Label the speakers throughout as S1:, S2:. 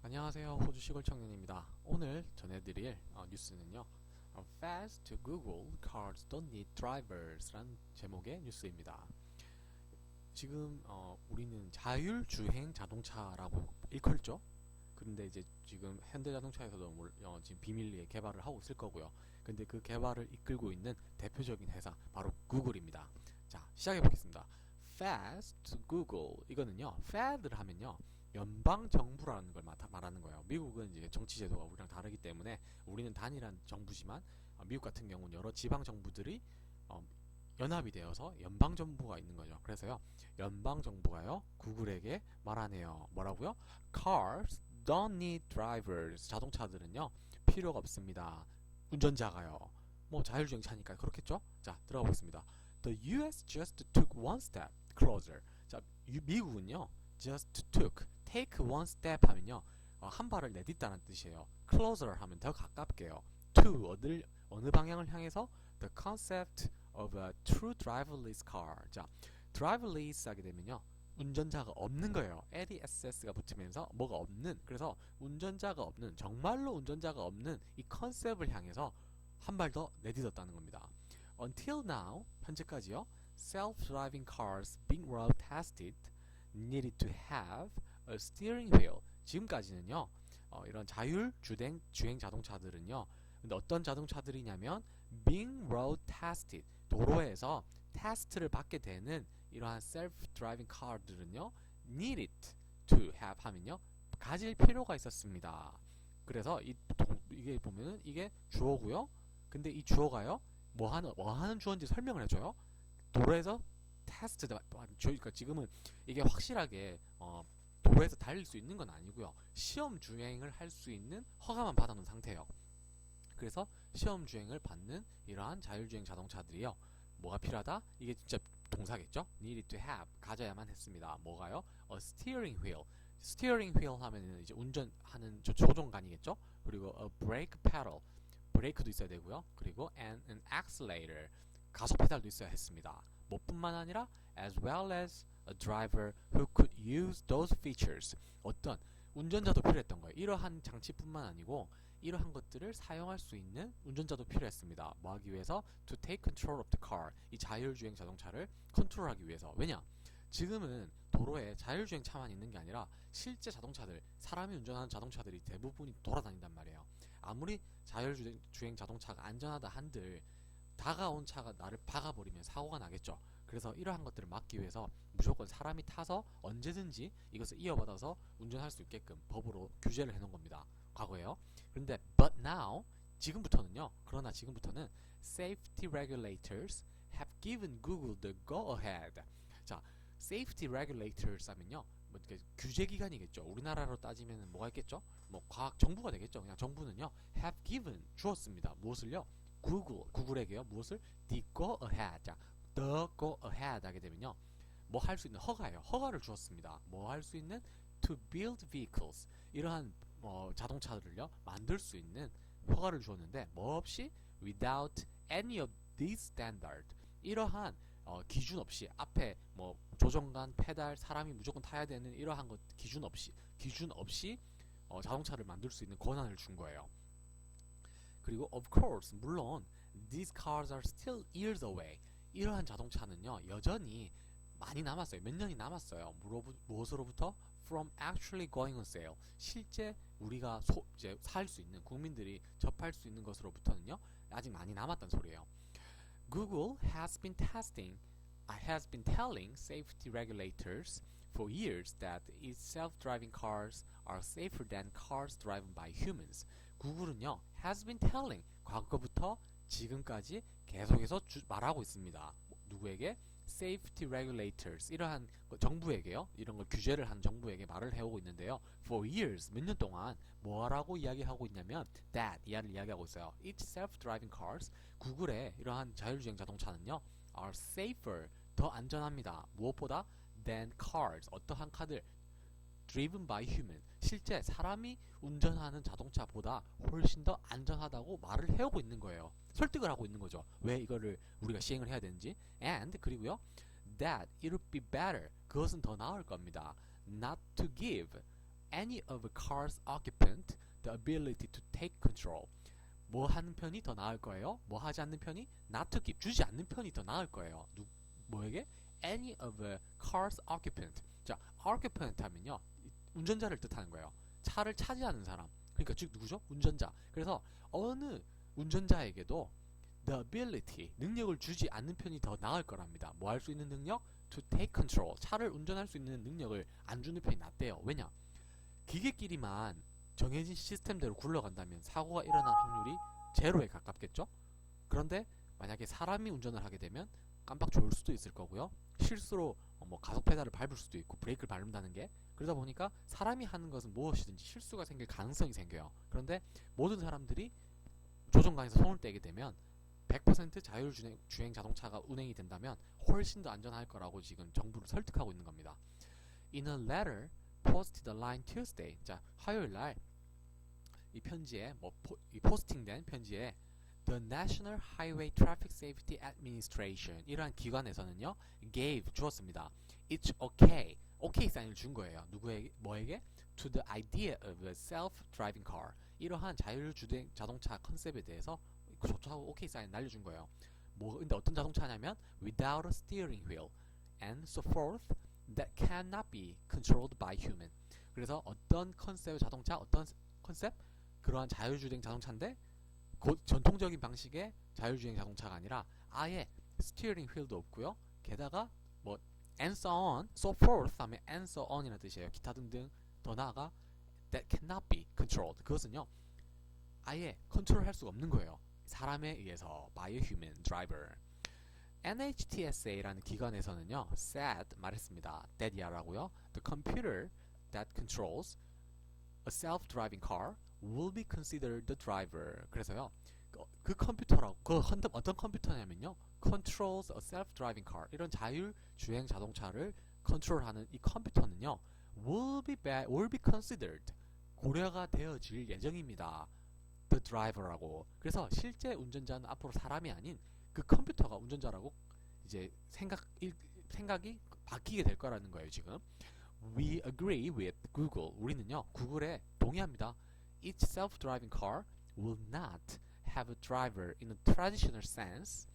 S1: 안녕하세요. 호주 시골 청년입니다. 오늘 전해드릴 뉴스는요. Fast Google Cars Don't Need Drivers 라는 제목의 뉴스입니다. 지금 우리는 자율주행 자동차라고 일컬죠. 그런데 이제 지금 현대자동차에서도 지금 비밀리에 개발을 하고 있을 거고요. 근데 그 개발을 이끌고 있는 대표적인 회사 바로 구글입니다. 자, 시작해 보겠습니다. Fast Google 이거는요. Fed를 하면요. 연방 정부라는 걸 말하는 거예요. 미국은 이제 정치 제도가 우리랑 다르기 때문에 우리는 단일한 정부지만 미국 같은 경우는 여러 지방 정부들이 연합이 되어서 연방 정부가 있는 거죠. 그래서요. 연방 정부가요. 구글에게 말하네요. 뭐라고요? Cars don't need drivers. 자동차들은요. 필요가 없습니다. 운전자가요. 뭐 자율주행차니까 그렇겠죠? 자, 들어가 보겠습니다. The US just took one step closer. 자, 미국은요. just took, take one step 하면요. 한 발을 내딛다는 뜻이에요. closer 하면 더 가깝게요. to, 어느 방향을 향해서 the concept of a true driverless car. 자, driverless 하게 되면요. 운전자가 없는 거예요. LESS가 붙으면서 뭐가 없는. 그래서 운전자가 없는, 정말로 운전자가 없는 이 컨셉을 향해서 한 발 더 내딛었다는 겁니다. Until now, 현재까지요. Self-driving cars being road tested needed to have a steering wheel. 지금까지는요. 이런 자율주행 자동차들은요. 근데 어떤 자동차들이냐면 being road tested. 도로에서 테스트를 받게 되는 이러한 self-driving car들은요. needed to have 하면요. 가질 필요가 있었습니다. 그래서 이게 보면은 이게 주어고요. 근데 이 주어가요. 뭐 하는 주어인지 설명을 해줘요. 도로에서 테스트, 그러니까 지금은 이게 확실하게 도로에서 달릴 수 있는 건 아니고요. 시험 주행을 할 수 있는 허가만 받아놓은 상태예요. 그래서 시험 주행을 받는 이러한 자율주행 자동차들이요. 뭐가 필요하다? 이게 진짜 동사겠죠? Needed to have, 가져야만 했습니다. 뭐가요? A steering wheel. steering wheel 하면은 이제 운전하는 조종간이겠죠? 그리고 a brake pedal, 브레이크도 있어야 되고요. 그리고 an accelerator, 가속 페달도 있어야 했습니다. 뭐뿐만 아니라 as well as a driver who could use those features. 어떤 운전자도 필요했던 거예요. 이러한 장치뿐만 아니고 이러한 것들을 사용할 수 있는 운전자도 필요했습니다. 뭐 하기 위해서? To take control of the car. 이 자율주행 자동차를 컨트롤하기 위해서. 왜냐? 지금은 도로에 자율주행 차만 있는 게 아니라 실제 자동차들, 사람이 운전하는 자동차들이 대부분이 돌아다닌단 말이에요. 아무리 자율주행 자동차가 안전하다 한들 다가온 차가 나를 박아버리면 사고가 나겠죠. 그래서 이러한 것들을 막기 위해서 무조건 사람이 타서 언제든지 이것을 이어받아서 운전할 수 있게끔 법으로 규제를 해놓은 겁니다. 과거에요. 그런데 but now, 지금부터는요. 그러나 지금부터는 safety regulators have given Google the go ahead. 자, safety regulators 하면요. 뭐 규제기관이겠죠. 우리나라로 따지면 뭐가 있겠죠? 뭐 과학 정부가 되겠죠. 그냥 정부는요. have given, 주었습니다. 무엇을요? 구글에게요. 무엇을? the go ahead. 자, the go ahead 하게 되면요. 뭐 할 수 있는 허가예요. 허가를 주었습니다. 뭐 할 수 있는? to build vehicles. 이러한 자동차들을요. 만들 수 있는 허가를 주었는데 뭐 없이? without any of these standard. 이러한 기준 없이 앞에 뭐 조종간, 페달, 사람이 무조건 타야 되는 이러한 것 기준 없이 자동차를 만들 수 있는 권한을 준 거예요. 그리고 of course, 물론 these cars are still years away. 이러한 자동차는요. 여전히 많이 남았어요. 몇 년이 남았어요. 무엇으로부터? From actually going on sale. 실제 우리가 이제 살 수 있는, 국민들이 접할 수 있는 것으로부터는요. 아직 많이 남았단 소리예요. Google has been telling safety regulators for years that its self-driving cars are safer than cars driven by humans. 구글은요, has been telling, 과거부터 지금까지 계속해서 말하고 있습니다. 누구에게? safety regulators, 이러한 정부에게요. 이런 걸 규제를 한 정부에게 말을 해오고 있는데요. for years, 몇 년 동안 뭐라고 이야기하고 있냐면 that, 이하를 이야기하고 있어요. its self-driving cars, 구글의 이러한 자율주행 자동차는요. are safer, 더 안전합니다. 무엇보다? than cars, 어떠한 카들 driven by human, 실제 사람이 운전하는 자동차보다 훨씬 더 안전하다고 말을 해오고 있는 거예요. 설득을 하고 있는 거죠. 왜 이거를 우리가 시행을 해야 되는지. And 그리고요. that it would be better, 그것은 더 나을 겁니다. not to give any of a car's occupant the ability to take control. 뭐 하는 편이 더 나을 거예요? 뭐 하지 않는 편이? not to give, 주지 않는 편이 더 나을 거예요. 뭐에게? any of a car's occupant. 자, occupant 하면요, 운전자를 뜻하는 거예요. 차를 차지하는 사람. 그러니까 즉 누구죠? 운전자. 그래서 어느 운전자에게도 the ability, 능력을 주지 않는 편이 더 나을 거랍니다. 뭐 할 수 있는 능력? to take control, 차를 운전할 수 있는 능력을 안 주는 편이 낫대요. 왜냐? 기계끼리만 정해진 시스템대로 굴러간다면 사고가 일어날 확률이 제로에 가깝겠죠? 그런데 만약에 사람이 운전을 하게 되면 깜빡 졸을 수도 있을 거고요. 실수로 뭐 가속 페달을 밟을 수도 있고 브레이크를 밟는다는 게, 그러다 보니까 사람이 하는 것은 무엇이든지 실수가 생길 가능성이 생겨요. 그런데 모든 사람들이 조종간에서 손을 떼게 되면 100% 자율주행 자동차가 운행이 된다면 훨씬 더 안전할 거라고 지금 정부를 설득하고 있는 겁니다. In a letter posted online Tuesday, 자, 화요일 날 이 편지에 이 포스팅된 편지에 The National Highway Traffic Safety Administration, 이러한 기관에서는요, gave, 주었습니다. It's okay, okay 사인을 준 거예요. 누구에게? 뭐에게? To the idea of a self-driving car, 이러한 자율주행 자동차 컨셉에 대해서 좋다고 오케이 사인 날려준 거예요. 근데 어떤 자동차냐면 without a steering wheel and so forth that cannot be controlled by human. 그래서 어떤 컨셉의 자동차, 어떤 컨셉? 그러한 자율주행 자동차인데 전통적인 방식의 자율주행 자동차가 아니라 아예 스티어링 휠도 없고요. 게다가 뭐 and so on, so forth 하면 and so on이라는 뜻이에요. 기타 등등. 더 나아가 that cannot be controlled. 그것은요, 아예 컨트롤할 수가 없는 거예요. 사람에 의해서 by a human driver. NHTSA라는 기관에서는요, said, 말했습니다. that이라고요. The computer that controls a self-driving car will be considered the driver. 그래서요, 그 컴퓨터라고, 어떤 컴퓨터냐면요, controls a self-driving car, 이런 자율주행 자동차를 컨트롤하는 이 컴퓨터는요, will be considered, 고려가 되어질 예정입니다. the driver라고. 그래서 실제 운전자는 앞으로 사람이 아닌 그 컴퓨터가 운전자라고 이제 생각이 바뀌게 될 거라는 거예요. 지금 We agree with Google, 우리는요 구글에 동의합니다. Each self-driving car will not have a driver in a traditional sense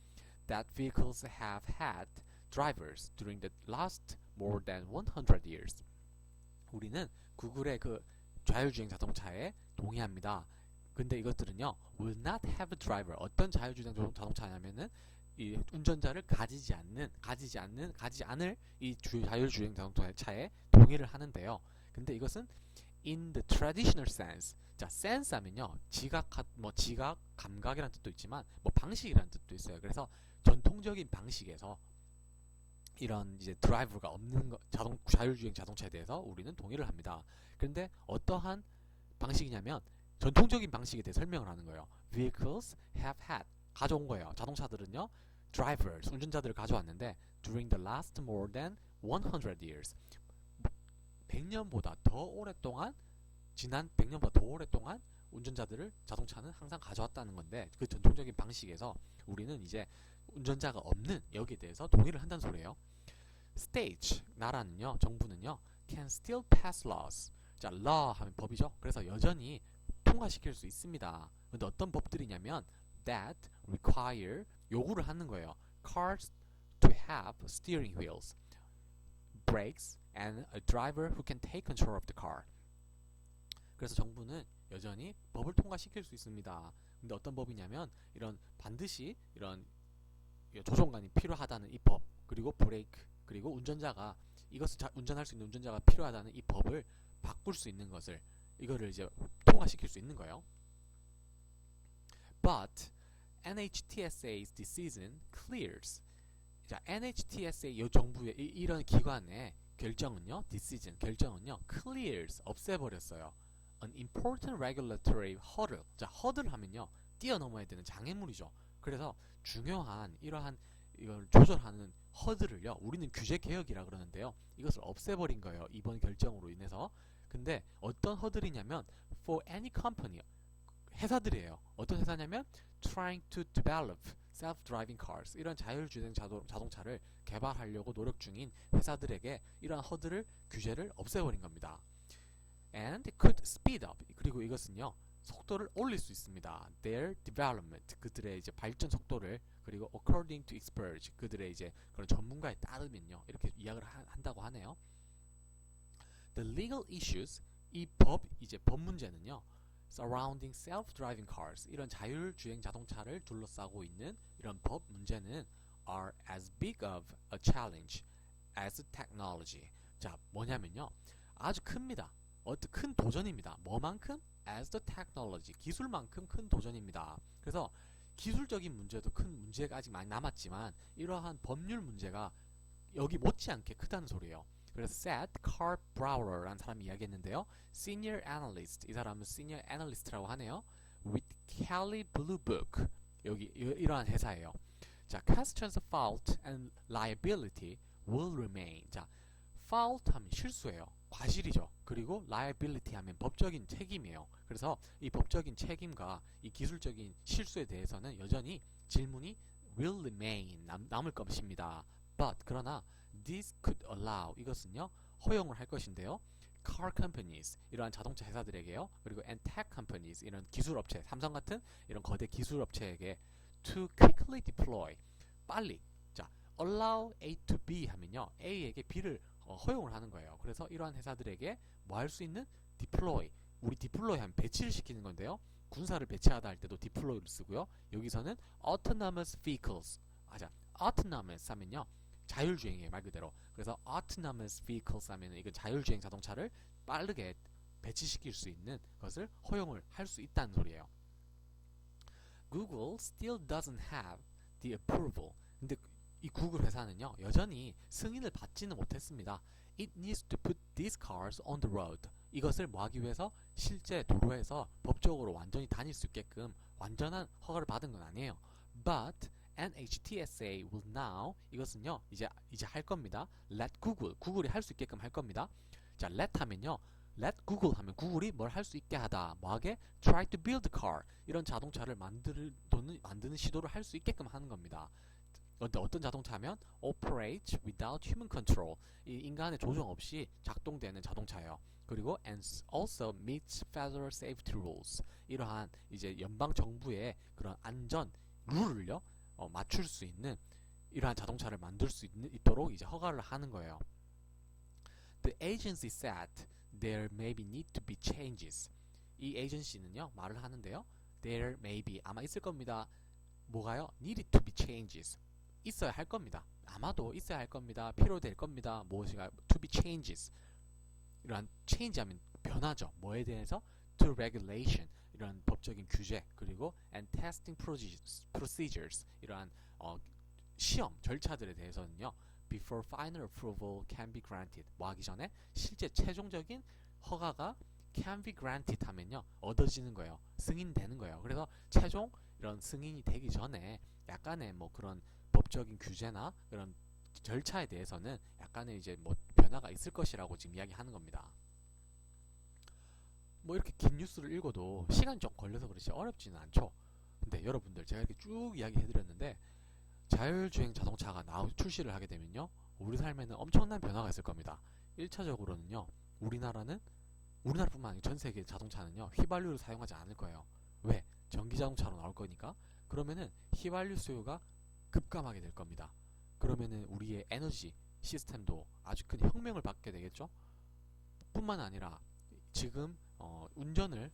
S1: that vehicles have had drivers during the last more than 100 years. 우리는 구글의 그 자율주행 자동차에 동의합니다. 근데 이것들은요, will not have a driver. 어떤 자율주행 자동차냐면은 이 운전자를 가지지 않을 이 자율주행 자동차에 동의를 하는데요. 근데 이것은 in the traditional sense. 자, sense 하면요, 지각, 감각이라는 뜻도 있지만 뭐 방식이라는 뜻도 있어요. 그래서 전통적인 방식에서 이런 이제 드라이브가 없는 자율주행 자동차에 대해서 우리는 동의를 합니다. 그런데 어떠한 방식이냐면 전통적인 방식에 대해 설명을 하는 거예요. Vehicles have had, 가져온 거예요. 자동차들은요, drivers, 운전자들을 가져왔는데 during the last more than 100 years, 100년보다 더 오랫동안, 지난 100년보다 더 오랫동안 운전자들을, 자동차는 항상 가져왔다는 건데, 그 전통적인 방식에서 우리는 이제 운전자가 없는 여기에 대해서 동의를 한다는 소리예요. State, 나라는요, 정부는요, can still pass laws. 자, law 하면 법이죠. 그래서 여전히 통과시킬 수 있습니다. 근데 어떤 법들이냐면 that require, 요구를 하는 거예요. Cars to have steering wheels, brakes, and a driver who can take control of the car. 그래서 정부는 여전히 법을 통과시킬 수 있습니다. 근데 어떤 법이냐면 이런 반드시 이런 조종관이 필요하다는 이 법, 그리고 브레이크, 그리고 운전자가 이것을 운전할 수 있는 운전자가 필요하다는 이 법을 바꿀 수 있는 것을, 이거를 이제 통과시킬 수 있는 거예요. But NHTSA's decision clears. 자, NHTSA 이 정부의 이런 기관의 결정은요, decision 결정은요, clears, 없애버렸어요. An important regulatory hurdle. 자, hurdle 하면요, 뛰어넘어야 되는 장애물이죠. 그래서 중요한 이러한 이걸 조절하는 허들을요, 우리는 규제 개혁이라 그러는데요, 이것을 없애버린 거예요, 이번 결정으로 인해서. 근데 어떤 허들이냐면 for any company, 회사들이에요. 어떤 회사냐면 trying to develop self-driving cars, 이런 자율주행 자동차를 개발하려고 노력 중인 회사들에게 이러한 허들을, 규제를 없애버린 겁니다. and could speed up. 그리고 이것은요, 속도를 올릴 수 있습니다. Their development, 그들의 이제 발전 속도를. 그리고 according to experts, 그들의 이제 그런 전문가에 따르면요, 이렇게 이야기를 한다고 하네요. The legal issues, 이제 법 문제는요, surrounding self-driving cars, 이런 자율주행 자동차를 둘러싸고 있는 이런 법 문제는 are as big of a challenge as technology. 자, 뭐냐면요, 아주 큽니다. 큰 도전입니다. 뭐만큼? As the technology, 기술만큼 큰 도전입니다. 그래서 기술적인 문제도 큰 문제가 아직 많이 남았지만 이러한 법률 문제가 여기 못지않게 크다는 소리예요. 그래서 said Carl Brauer라는 사람이 이야기했는데요. Senior Analyst, 이 사람은 Senior Analyst라고 하네요. With Kelley Blue Book, 여기 이러한 회사예요. 자, questions of fault and liability will remain. 자, fault 하면 실수예요. 과실이죠. 그리고 liability 하면 법적인 책임이에요. 그래서 이 법적인 책임과 이 기술적인 실수에 대해서는 여전히 질문이 will remain, 남을 것입니다. But, 그러나 this could allow, 이것은요, 허용을 할 것인데요. car companies, 이러한 자동차 회사들에게요. 그리고 and tech companies, 이런 기술업체, 삼성 같은 이런 거대 기술업체에게 to quickly deploy, 빨리. 자, allow A to B 하면요, A에게 B를 허용을 하는 거예요. 그래서 이러한 회사들에게 뭐 할 수 있는? deploy. 우리 deploy 하면 배치를 시키는 건데요. 군사를 배치하다 할 때도 deploy를 쓰고요. 여기서는 autonomous vehicles. 자, autonomous 하면요, 자율주행이에요, 말 그대로. 그래서 autonomous vehicles 하면 이건 자율주행 자동차를 빠르게 배치시킬 수 있는 것을 허용을 할 수 있다는 소리예요. Google still doesn't have the approval. 근데 이 구글 회사는요, 여전히 승인을 받지는 못했습니다. It needs to put these cars on the road. 이것을 뭐 하기 위해서? 실제 도로에서 법적으로 완전히 다닐 수 있게끔 완전한 허가를 받은 건 아니에요. But NHTSA will now, 이것은요, 이제 할 겁니다. Let Google, 구글이 할 수 있게끔 할 겁니다. 자, let 하면요, let Google 하면 구글이 뭘 할 수 있게 하다, 뭐하게? Try to build a car, 이런 자동차를 만드는 시도를 할 수 있게끔 하는 겁니다. 어떤 자동차면 operate without human control, 이 인간의 조정 없이 작동되는 자동차예요. 그리고 and also meets federal safety rules, 이러한 이제 연방 정부의 그런 안전 룰을요, 맞출 수 있는 이러한 자동차를 만들 수 있도록 이제 허가를 하는 거예요. The agency said there maybe need to be changes. 이 에이전시는요, 말을 하는데요. There may be, 아마 있을 겁니다. 뭐가요? Needed to be changes. 있어야 할 겁니다. 아마도 있어야 할 겁니다. 필요될 겁니다. 무엇이가 to be changes. 이러한 change 하면 변화죠. 뭐에 대해서? To regulation, 이런 법적인 규제, 그리고 and testing procedures, 이러한 시험 절차들에 대해서는요, before final approval can be granted, 뭐 하기 전에 실제 최종적인 허가가 can be granted 하면요, 얻어지는 거예요. 승인되는 거예요. 그래서 최종 이런 승인이 되기 전에 약간의 뭐 그런 법적인 규제나 그런 절차에 대해서는 약간의 이제 뭐 변화가 있을 것이라고 지금 이야기하는 겁니다. 뭐 이렇게 긴 뉴스를 읽어도 시간이 좀 걸려서 그렇지 어렵지는 않죠. 근데 여러분들, 제가 이렇게 쭉 이야기해드렸는데 자율주행 자동차가 출시를 하게 되면요, 우리 삶에는 엄청난 변화가 있을 겁니다. 1차적으로는요, 우리나라뿐만 아니라 전 세계 자동차는요, 휘발유를 사용하지 않을 거예요. 왜? 전기 자동차로 나올 거니까. 그러면은 휘발유 수요가 급감하게 될 겁니다. 그러면은 우리의 에너지 시스템도 아주 큰 혁명을 받게 되겠죠. 뿐만 아니라 지금 운전을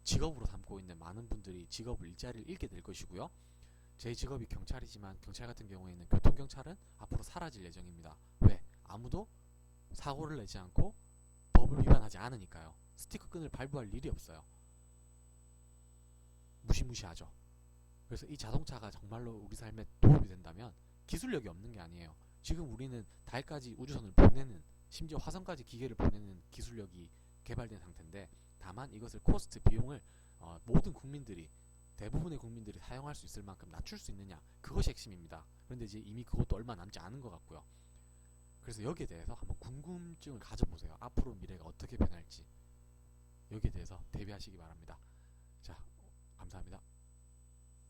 S1: 직업으로 삼고 있는 많은 분들이 일자리를 잃게 될 것이고요. 제 직업이 경찰이지만 경찰 같은 경우에는 교통경찰은 앞으로 사라질 예정입니다. 왜? 아무도 사고를 내지 않고 법을 위반하지 않으니까요. 스티커끈을 발부할 일이 없어요. 무시무시하죠. 그래서 이 자동차가 정말로 우리 삶에 도움이 된다면 기술력이 없는 게 아니에요. 지금 우리는 달까지 우주선을 보내는, 심지어 화성까지 기계를 보내는 기술력이 개발된 상태인데, 다만 이것을 코스트, 비용을 모든 국민들이, 대부분의 국민들이 사용할 수 있을 만큼 낮출 수 있느냐, 그것이 핵심입니다. 그런데 이제 이미 그것도 얼마 남지 않은 것 같고요. 그래서 여기에 대해서 한번 궁금증을 가져보세요. 앞으로 미래가 어떻게 변할지 여기에 대해서 대비하시기 바랍니다. 자, 감사합니다.